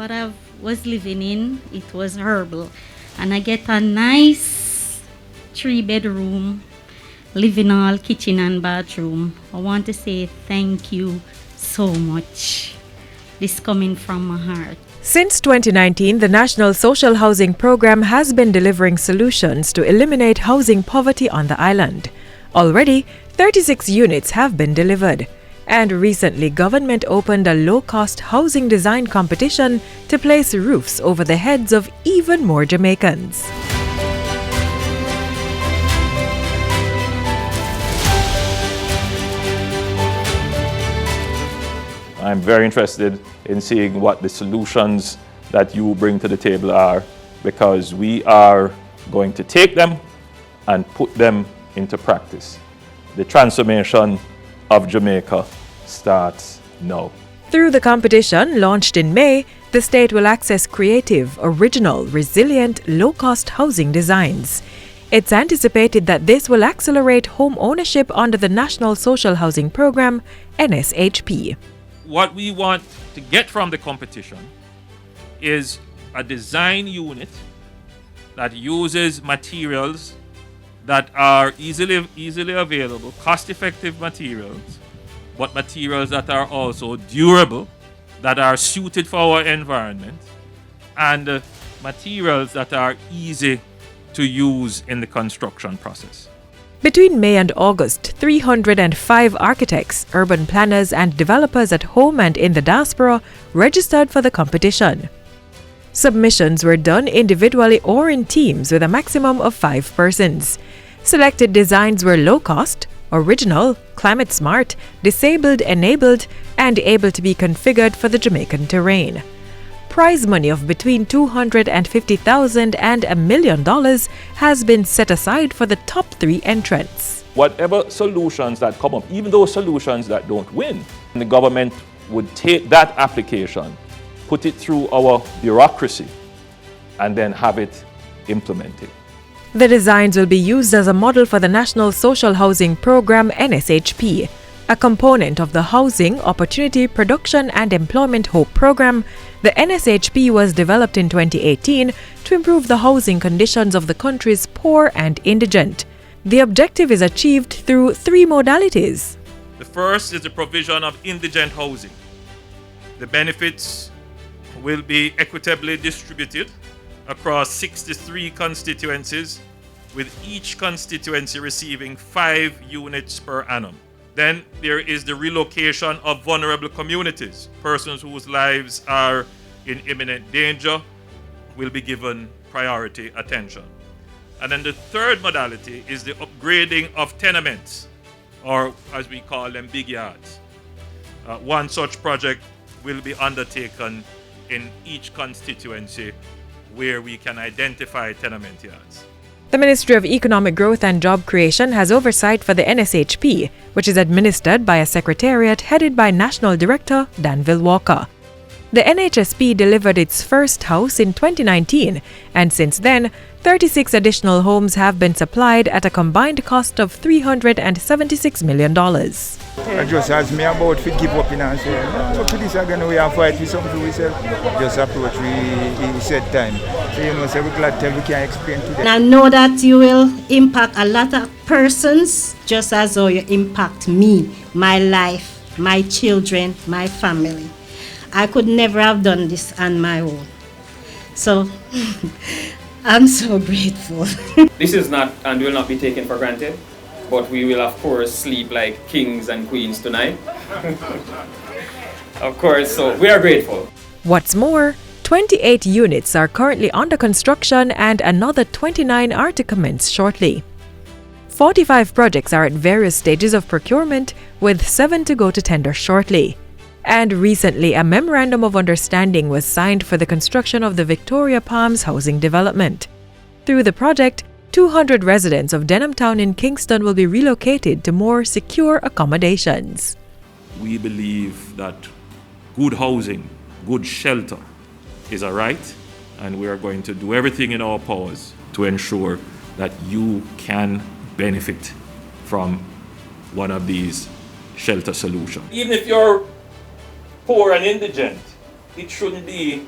what I was living in, it was horrible. And I get a nice 3-bedroom, living hall, kitchen and bathroom. I want to say thank you so much. This coming from my heart. Since 2019, the National Social Housing Program has been delivering solutions to eliminate housing poverty on the island. Already, 36 units have been delivered. And recently, government opened a low-cost housing design competition to place roofs over the heads of even more Jamaicans. I'm very interested in seeing what the solutions that you bring to the table are, because we are going to take them and put them into practice. The transformation of Jamaica starts now. Through the competition, launched in May, the state will access creative, original, resilient, low-cost housing designs. It's anticipated that this will accelerate home ownership under the National Social Housing Program, NSHP. What we want to get from the competition is a design unit that uses materials that are easily available, cost-effective materials, but materials that are also durable, that are suited for our environment, and materials that are easy to use in the construction process. Between May and August, 305 architects, urban planners and developers at home and in the diaspora registered for the competition. Submissions were done individually or in teams with a maximum of 5 persons. Selected designs were low-cost, original, climate-smart, disabled-enabled, and able to be configured for the Jamaican terrain. Prize money of between $250,000 and $1 million has been set aside for the top 3 entrants. Whatever solutions that come up, even those solutions that don't win, the government would take that application, put it through our bureaucracy, and then have it implemented. The designs will be used as a model for the National Social Housing Program NSHP, a component of the Housing, Opportunity, Production and Employment Hope Program. The NSHP was developed in 2018 to improve the housing conditions of the country's poor and indigent. The objective is achieved through 3 modalities. The first is the provision of indigent housing. The benefits will be equitably distributed across 63 constituencies, with each constituency receiving 5 units per annum. Then there is the relocation of vulnerable communities. Persons whose lives are in imminent danger will be given priority attention. And then the third modality is the upgrading of tenements, or as we call them, big yards. One such project will be undertaken in each constituency where we can identify tenement yards. The Ministry of Economic Growth and Job Creation has oversight for the NSHP, which is administered by a secretariat headed by National Director Danville Walker. The NHSP delivered its first house in 2019, and since then, 36 additional homes have been supplied at a combined cost of $376 million. I just asked me about to give up in and say, no, to this again, we have fight with something we said. Just approach, we said time. So, so we're glad to we can explain to them. And I know that you will impact a lot of persons just as though you impact me, my life, my children, my family. I could never have done this on my own. So, I'm so grateful. This is not and will not be taken for granted, but we will of course sleep like kings and queens tonight. Of course, so we are grateful. What's more, 28 units are currently under construction and another 29 are to commence shortly. 45 projects are at various stages of procurement, with 7 to go to tender shortly. And recently, a memorandum of understanding was signed for the construction of the Victoria Palms housing development. Through the project, 200 residents of Denham Town in Kingston will be relocated to more secure accommodations. We believe that good housing, good shelter is a right, and we are going to do everything in our powers to ensure that you can benefit from one of these shelter solutions. Even if you're poor and indigent, it shouldn't be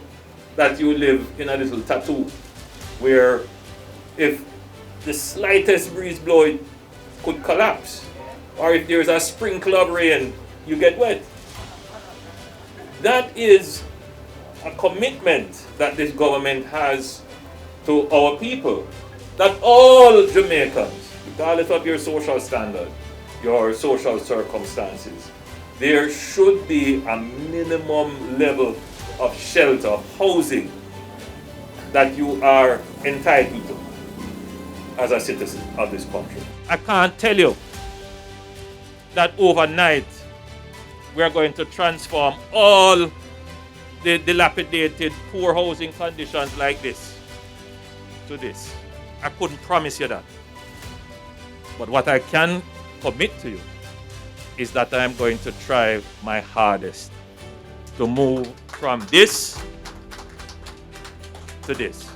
that you live in a little tattoo where if the slightest breeze blow it could collapse, or if there's a sprinkle of rain you get wet. That is a commitment that this government has to our people, that all Jamaicans, regardless of your social standard, your social circumstances, there should be a minimum level of shelter, of housing that you are entitled to as a citizen of this country. I can't tell you that overnight we are going to transform all the dilapidated, poor housing conditions like this to this. I couldn't promise you that. But what I can commit to you is that I am going to try my hardest to move from this to this.